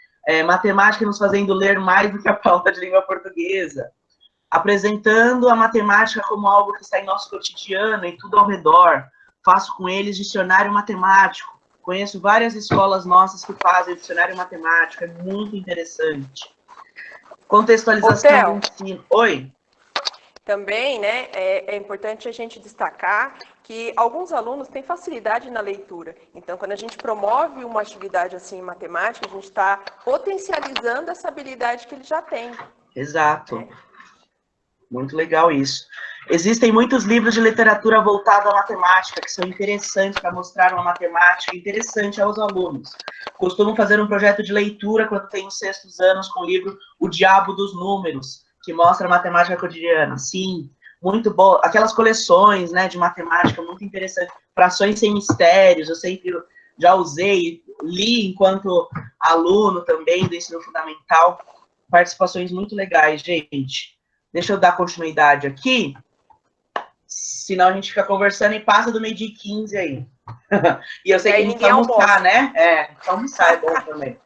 matemática nos fazendo ler mais do que a pauta de língua portuguesa, apresentando a matemática como algo que está em nosso cotidiano, em tudo ao redor. Faço com eles dicionário matemático. Conheço várias escolas nossas que fazem dicionário matemático, é muito interessante. Contextualização do ensino. Oi? Também, né, é importante a gente destacar que alguns alunos têm facilidade na leitura. Então, quando a gente promove uma atividade assim em matemática, a gente está potencializando essa habilidade que ele já tem. Exato. Muito legal isso. Existem muitos livros de literatura voltados à matemática, que são interessantes para mostrar uma matemática interessante aos alunos. Costumo fazer um projeto de leitura quando tenho 6º anos com o livro O Diabo dos Números, que mostra a matemática cotidiana. Sim, muito bom. Aquelas coleções, né, de matemática, muito interessante. Frações sem mistérios, eu sempre já usei. li enquanto aluno também do ensino fundamental, participações muito legais, gente. Deixa eu dar continuidade aqui, senão a gente fica conversando e passa do meio-dia e 15 aí. E eu sei que a gente vai almoçar, né? Almoçar é bom também.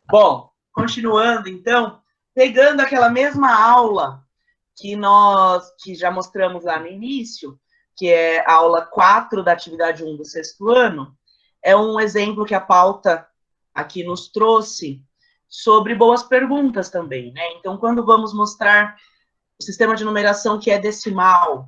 Bom, continuando, então, pegando aquela mesma aula que já mostramos lá no início, que é a aula 4 da atividade 1 do 6º ano, é um exemplo que a pauta aqui nos trouxe sobre boas perguntas também, né? Então, quando vamos mostrar o sistema de numeração que é decimal, o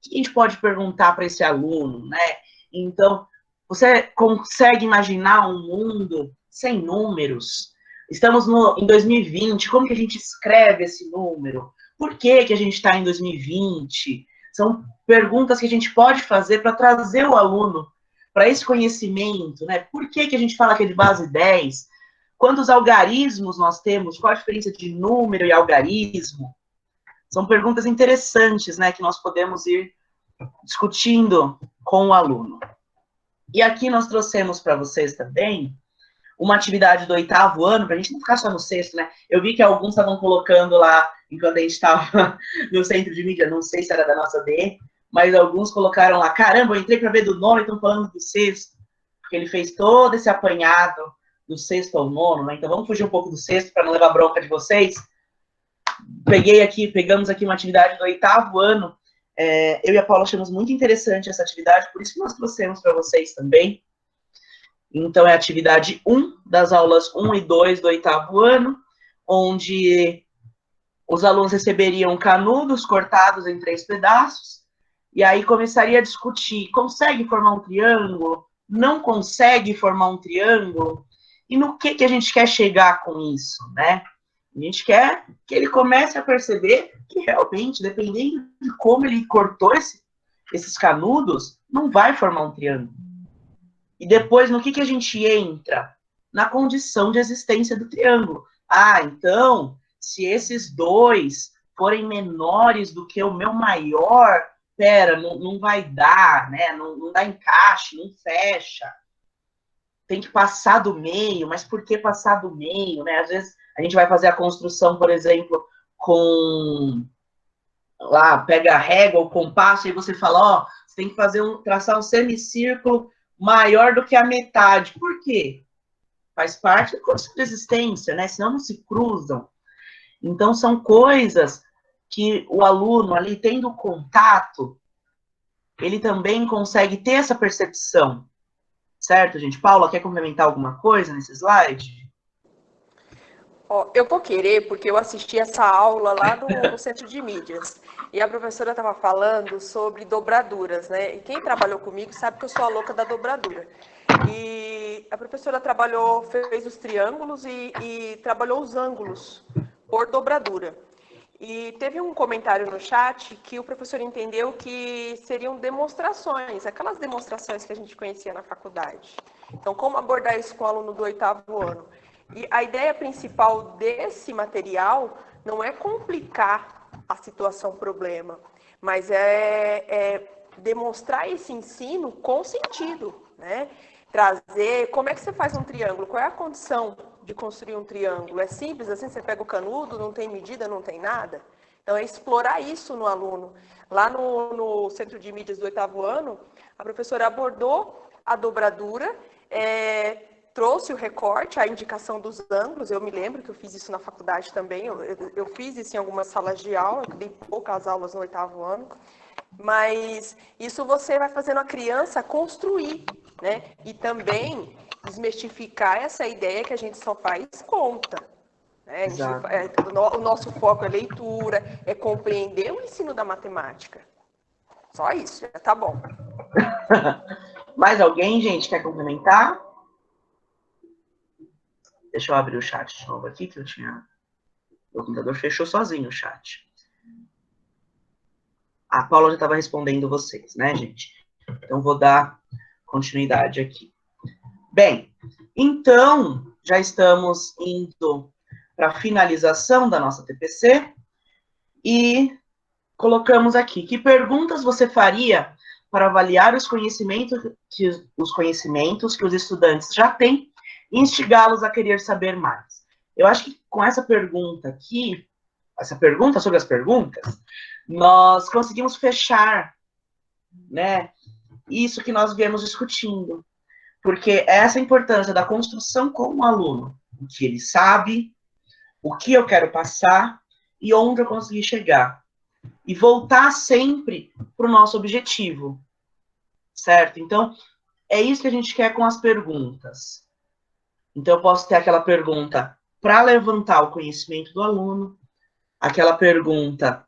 que a gente pode perguntar para esse aluno, né? Então, você consegue imaginar um mundo sem números? Estamos em 2020, como que a gente escreve esse número? Por que que a gente está em 2020? São perguntas que a gente pode fazer para trazer o aluno para esse conhecimento, né? Por que que a gente fala que é de base 10? Quantos algarismos nós temos? Qual a diferença de número e algarismo? São perguntas interessantes, né, que nós podemos ir discutindo com o aluno. E aqui nós trouxemos para vocês também uma atividade do 8º ano, para a gente não ficar só no 6º, né? Eu vi que alguns estavam colocando lá, enquanto a gente estava no centro de mídia, não sei se era da nossa D, mas alguns colocaram lá, caramba, eu entrei para ver do 9º, estão falando do 6º, porque ele fez todo esse apanhado do 6º ao 9º, né? Então vamos fugir um pouco do 6º para não levar bronca de vocês. Pegamos aqui uma atividade do 8º ano, eu e a Paula achamos muito interessante essa atividade, por isso que nós trouxemos para vocês também. Então, é a atividade 1 das aulas 1 e 2 do 8º ano, onde os alunos receberiam canudos cortados em 3 pedaços, e aí começaria a discutir, consegue formar um triângulo? Não consegue formar um triângulo? E no que a gente quer chegar com isso, né? A gente quer que ele comece a perceber que realmente, dependendo de como ele cortou esses canudos, não vai formar um triângulo. E depois, no que a gente entra? Na condição de existência do triângulo. Ah, então, se esses dois forem menores do que o meu maior, pera, não vai dar, né? Não dá encaixe, não fecha. Tem que passar do meio, mas por que passar do meio, né? Às vezes a gente vai fazer a construção, por exemplo, com... Lá, pega a régua, o compasso, e você fala, ó, você tem que traçar um semicírculo maior do que a metade. Por quê? Faz parte da condição de existência, né? Senão não se cruzam. Então, são coisas que o aluno ali, tendo contato, ele também consegue ter essa percepção. Certo, gente? Paula, quer complementar alguma coisa nesse slide? Eu vou querer, porque eu assisti essa aula lá no Centro de Mídias, e a professora estava falando sobre dobraduras, né? E quem trabalhou comigo sabe que eu sou a louca da dobradura. E a professora fez os triângulos e trabalhou os ângulos por dobradura. E teve um comentário no chat que o professor entendeu que seriam demonstrações, aquelas demonstrações que a gente conhecia na faculdade. Então, como abordar isso com o aluno do 8º ano? E a ideia principal desse material não é complicar a situação-problema, mas é demonstrar esse ensino com sentido, né? Trazer, como é que você faz um triângulo? Qual é a condição de construir um triângulo? É simples assim, você pega o canudo, não tem medida, não tem nada? Então, é explorar isso no aluno. Lá no Centro de Mídias do 8º ano, a professora abordou a dobradura, trouxe o recorte, a indicação dos ângulos. Eu me lembro que eu fiz isso na faculdade também, eu fiz isso em algumas salas de aula, eu dei poucas aulas no 8º ano, mas isso você vai fazendo a criança construir, né? E também desmistificar essa ideia que a gente só faz conta. Né? O nosso foco é leitura, é compreender o ensino da matemática. Só isso, já tá bom. Mais alguém, gente, quer complementar? Deixa eu abrir o chat de novo aqui, que o computador fechou sozinho o chat. A Paula já estava respondendo vocês, né, gente? Então, vou dar continuidade aqui. Bem, então, já estamos indo para a finalização da nossa TPC e colocamos aqui, que perguntas você faria para avaliar os conhecimentos que os estudantes já têm e instigá-los a querer saber mais. Eu acho que com essa pergunta aqui, essa pergunta sobre as perguntas, nós conseguimos fechar, né, isso que nós viemos discutindo. Porque essa é a importância da construção com o aluno. O que ele sabe, o que eu quero passar e onde eu consegui chegar. E voltar sempre para o nosso objetivo. Certo? Então, é isso que a gente quer com as perguntas. Então, eu posso ter aquela pergunta para levantar o conhecimento do aluno, aquela pergunta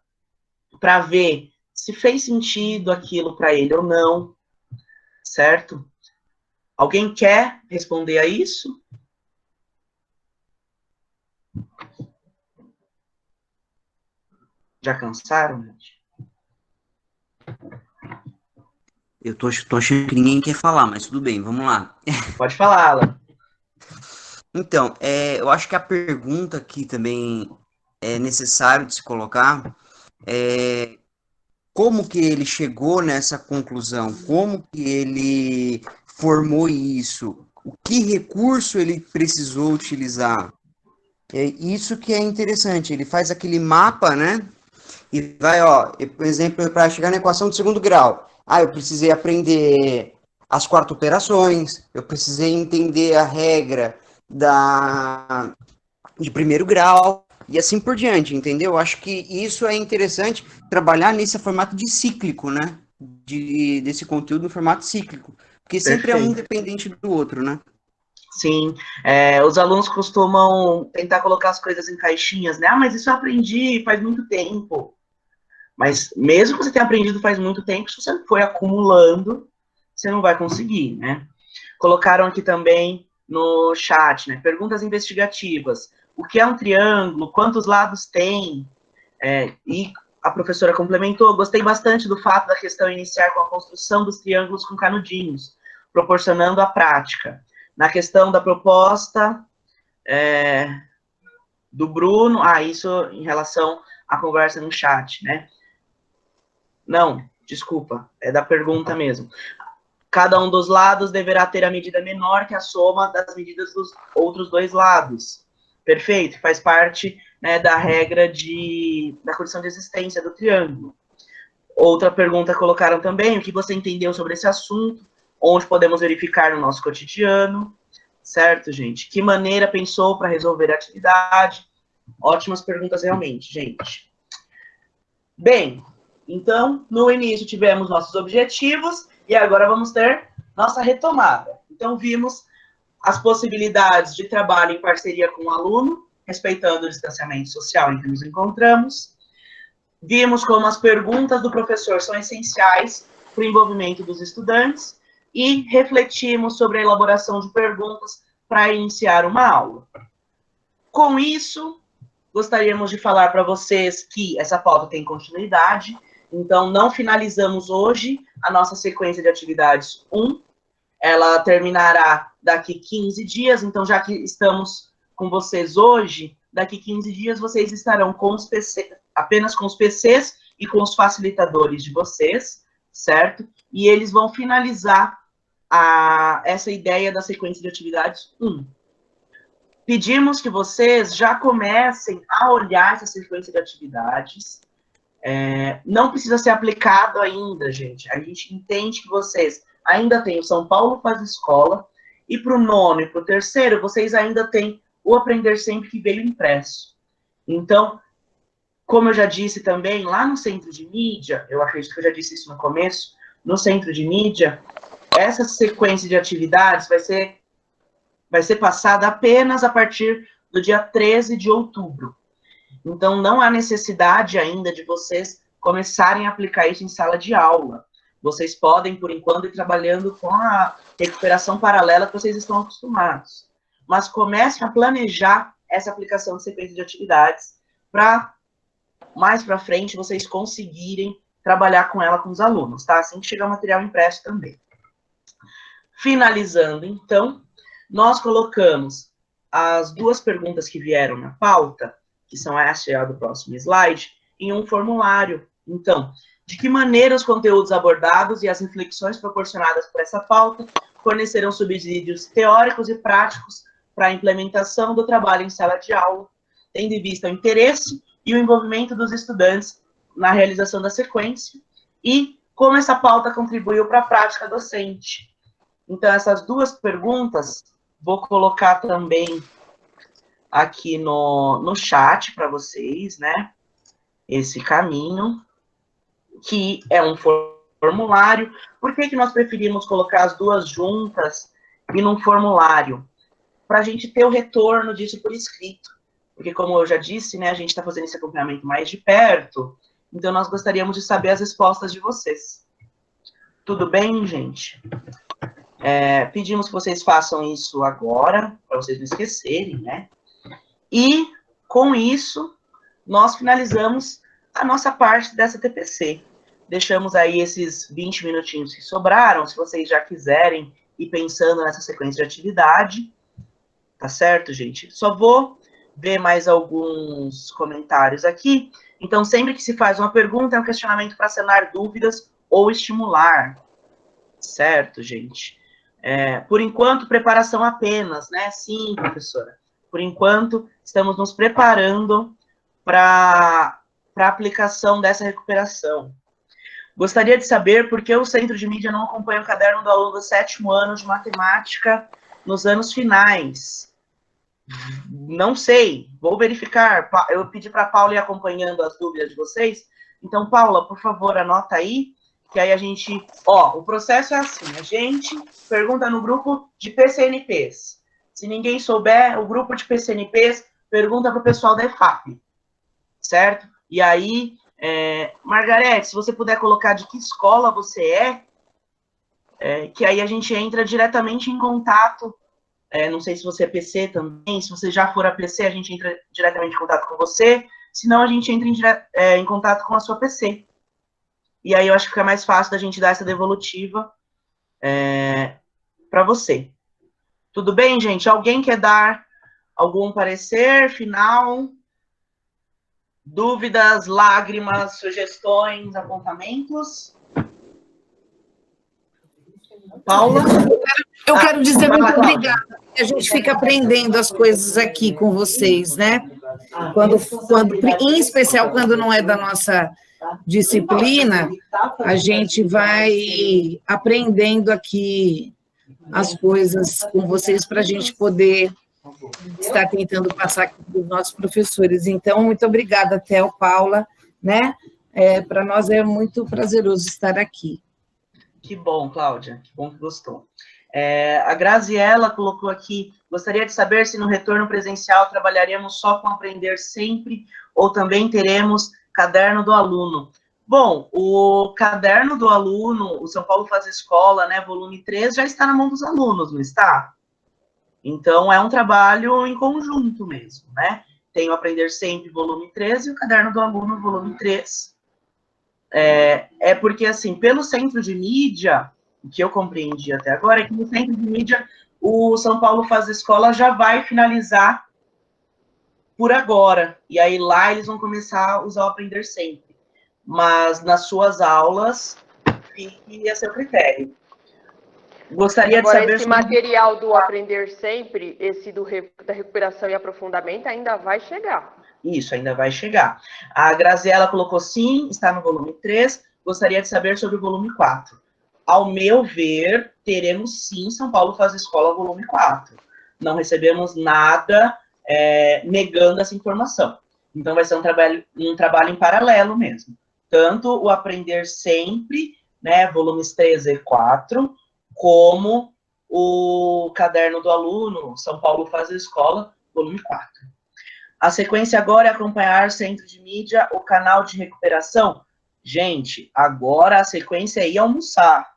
para ver se fez sentido aquilo para ele ou não, certo? Alguém quer responder a isso? Já cansaram, gente? Eu tô achando que ninguém quer falar, mas tudo bem, vamos lá. Pode falar, Alan. Então, eu acho que a pergunta aqui também é necessário de se colocar é como que ele chegou nessa conclusão, como que ele formou isso, o que recurso ele precisou utilizar. É isso que é interessante, ele faz aquele mapa, né? E vai, ó, por exemplo, para chegar na equação de segundo grau. Eu precisei aprender as 4 operações, eu precisei entender a regra de primeiro grau, e assim por diante, entendeu? Acho que isso é interessante, trabalhar nesse formato de cíclico, né? Desse conteúdo no formato cíclico, porque sempre é um independente do outro, né? Sim, os alunos costumam tentar colocar as coisas em caixinhas, né? Mas isso eu aprendi faz muito tempo. Mas mesmo que você tenha aprendido faz muito tempo, se você foi acumulando, você não vai conseguir, né? Colocaram aqui também no chat, né? Perguntas investigativas. O que é um triângulo? Quantos lados tem? E a professora complementou, gostei bastante do fato da questão iniciar com a construção dos triângulos com canudinhos, proporcionando a prática. Na questão da proposta do Bruno, isso em relação à conversa no chat, né? Não, desculpa, é da pergunta mesmo. Cada um dos lados deverá ter a medida menor que a soma das medidas dos outros 2 lados. Perfeito, faz parte, né, da regra da condição de existência do triângulo. Outra pergunta colocaram também, o que você entendeu sobre esse assunto, onde podemos verificar no nosso cotidiano, certo, gente? Que maneira pensou para resolver a atividade? Ótimas perguntas realmente, gente. Bem, então, no início tivemos nossos objetivos e agora vamos ter nossa retomada. Então, vimos as possibilidades de trabalho em parceria com o aluno, respeitando o distanciamento social em que nos encontramos. Vimos como as perguntas do professor são essenciais para o envolvimento dos estudantes e refletimos sobre a elaboração de perguntas para iniciar uma aula. Com isso, gostaríamos de falar para vocês que essa pauta tem continuidade, então não finalizamos hoje a nossa sequência de atividades 1, ela terminará daqui 15 dias, então já que estamos com vocês hoje, daqui 15 dias vocês estarão com os PC, apenas com os PCs e com os facilitadores de vocês, certo? E eles vão finalizar essa ideia da sequência de atividades 1. Pedimos que vocês já comecem a olhar essa sequência de atividades. Não precisa ser aplicado ainda, gente. A gente entende que vocês ainda têm o São Paulo Faz Escola, e para o 9º e para o 3º, vocês ainda têm o Aprender Sempre que veio impresso. Então, como eu já disse também, lá no Centro de Mídia, eu acredito que eu já disse isso no começo, no Centro de Mídia, essa sequência de atividades vai ser passada apenas a partir do dia 13 de outubro. Então, não há necessidade ainda de vocês começarem a aplicar isso em sala de aula. Vocês podem, por enquanto, ir trabalhando com a recuperação paralela que vocês estão acostumados. Mas comecem a planejar essa aplicação de sequência de atividades para, mais para frente, vocês conseguirem trabalhar com ela com os alunos, tá? Assim que chegar o material impresso também. Finalizando, então, nós colocamos as 2 perguntas que vieram na pauta, que são essa e a do próximo slide, em um formulário. Então, de que maneira os conteúdos abordados e as reflexões proporcionadas por essa pauta fornecerão subsídios teóricos e práticos para a implementação do trabalho em sala de aula, tendo em vista o interesse e o envolvimento dos estudantes na realização da sequência, e como essa pauta contribuiu para a prática docente. Então, essas duas perguntas, vou colocar também aqui no chat para vocês, né? Esse caminho, que é um formulário. Por que nós preferimos colocar as duas juntas e num formulário? Para a gente ter o retorno disso por escrito. Porque, como eu já disse, né, a gente está fazendo esse acompanhamento mais de perto, então nós gostaríamos de saber as respostas de vocês. Tudo bem, gente? Pedimos que vocês façam isso agora, para vocês não esquecerem, né? E, com isso, nós finalizamos a nossa parte dessa TPC. Deixamos aí esses 20 minutinhos que sobraram, se vocês já quiserem ir pensando nessa sequência de atividade. Tá certo, gente? Só vou ver mais alguns comentários aqui. Então, sempre que se faz uma pergunta, é um questionamento para sanar dúvidas ou estimular. Certo, gente? Por enquanto, preparação apenas, né? Sim, professora. Por enquanto, estamos nos preparando para a aplicação dessa recuperação. Gostaria de saber por que o Centro de Mídia não acompanha o caderno do aluno do 7º ano de matemática nos anos finais. Não sei, vou verificar. Eu pedi para a Paula ir acompanhando as dúvidas de vocês. Então, Paula, por favor, anota aí, que aí a gente... o processo é assim, a gente pergunta no grupo de PCNPs. Se ninguém souber, o grupo de PCNPs pergunta para o pessoal da EFAP, certo? E aí, Margarete, se você puder colocar de que escola você que aí a gente entra diretamente em contato. Não sei se você é PC também, se você já for a PC, a gente entra diretamente em contato com você, senão a gente entra em contato com a sua PC. E aí eu acho que fica mais fácil da gente dar essa devolutiva para você. Tudo bem, gente? Alguém quer dar algum parecer final? Dúvidas, lágrimas, sugestões, apontamentos? Paula? Eu quero dizer muito obrigada. A gente fica aprendendo as coisas aqui com vocês, né? Em especial quando não é da nossa disciplina, a gente vai aprendendo aqui as coisas com vocês para a gente poder estar tentando passar aqui para os nossos professores. Então, muito obrigada, Theo, Paula, né? Para nós é muito prazeroso estar aqui. Que bom, Cláudia, que bom que gostou. A Graziella colocou aqui, gostaria de saber se no retorno presencial trabalharemos só com aprender sempre ou também teremos caderno do aluno. Bom, o caderno do aluno, o São Paulo Faz Escola, né, volume 3, já está na mão dos alunos, não está? Então, é um trabalho em conjunto mesmo, né? Tem o Aprender Sempre, volume 3, e o caderno do aluno, volume 3. Porque, assim, pelo Centro de Mídia, o que eu compreendi até agora é que no Centro de Mídia o São Paulo Faz Escola já vai finalizar por agora. E aí lá eles vão começar a usar o Aprender Sempre. Mas nas suas aulas, fique a seu critério. Gostaria de saber... Esse material do Aprender Sempre, esse da recuperação e aprofundamento, ainda vai chegar. Isso, ainda vai chegar. A Graziella colocou sim, está no volume 3. Gostaria de saber sobre o volume 4. Ao meu ver, teremos sim São Paulo Faz Escola volume 4. Não recebemos nada negando essa informação. Então, vai ser um trabalho em paralelo mesmo. Tanto o Aprender Sempre, né, volumes 3 e 4, como o Caderno do Aluno, São Paulo Faz Escola, volume 4. A sequência agora é acompanhar Centro de Mídia, o canal de recuperação. Gente, agora a sequência é ir almoçar.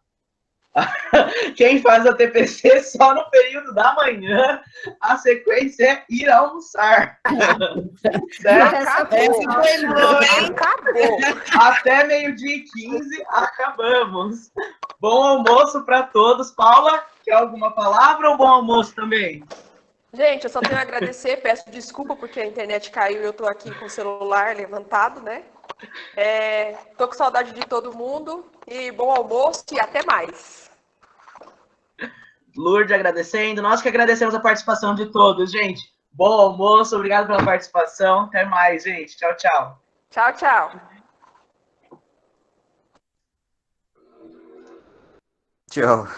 Quem faz a TPC só no período da manhã, a sequência é ir almoçar. Acabou. Até 12h15, acabamos. Bom almoço para todos. Paula, quer alguma palavra ou bom almoço também? Gente, eu só tenho a agradecer, peço desculpa porque a internet caiu e eu estou aqui com o celular levantado, né? Tô com saudade de todo mundo e bom almoço e até mais. Lourdes agradecendo. Nós que agradecemos a participação de todos, gente. Bom almoço, obrigado pela participação. Até mais, gente. Tchau, tchau. Tchau, tchau. Tchau.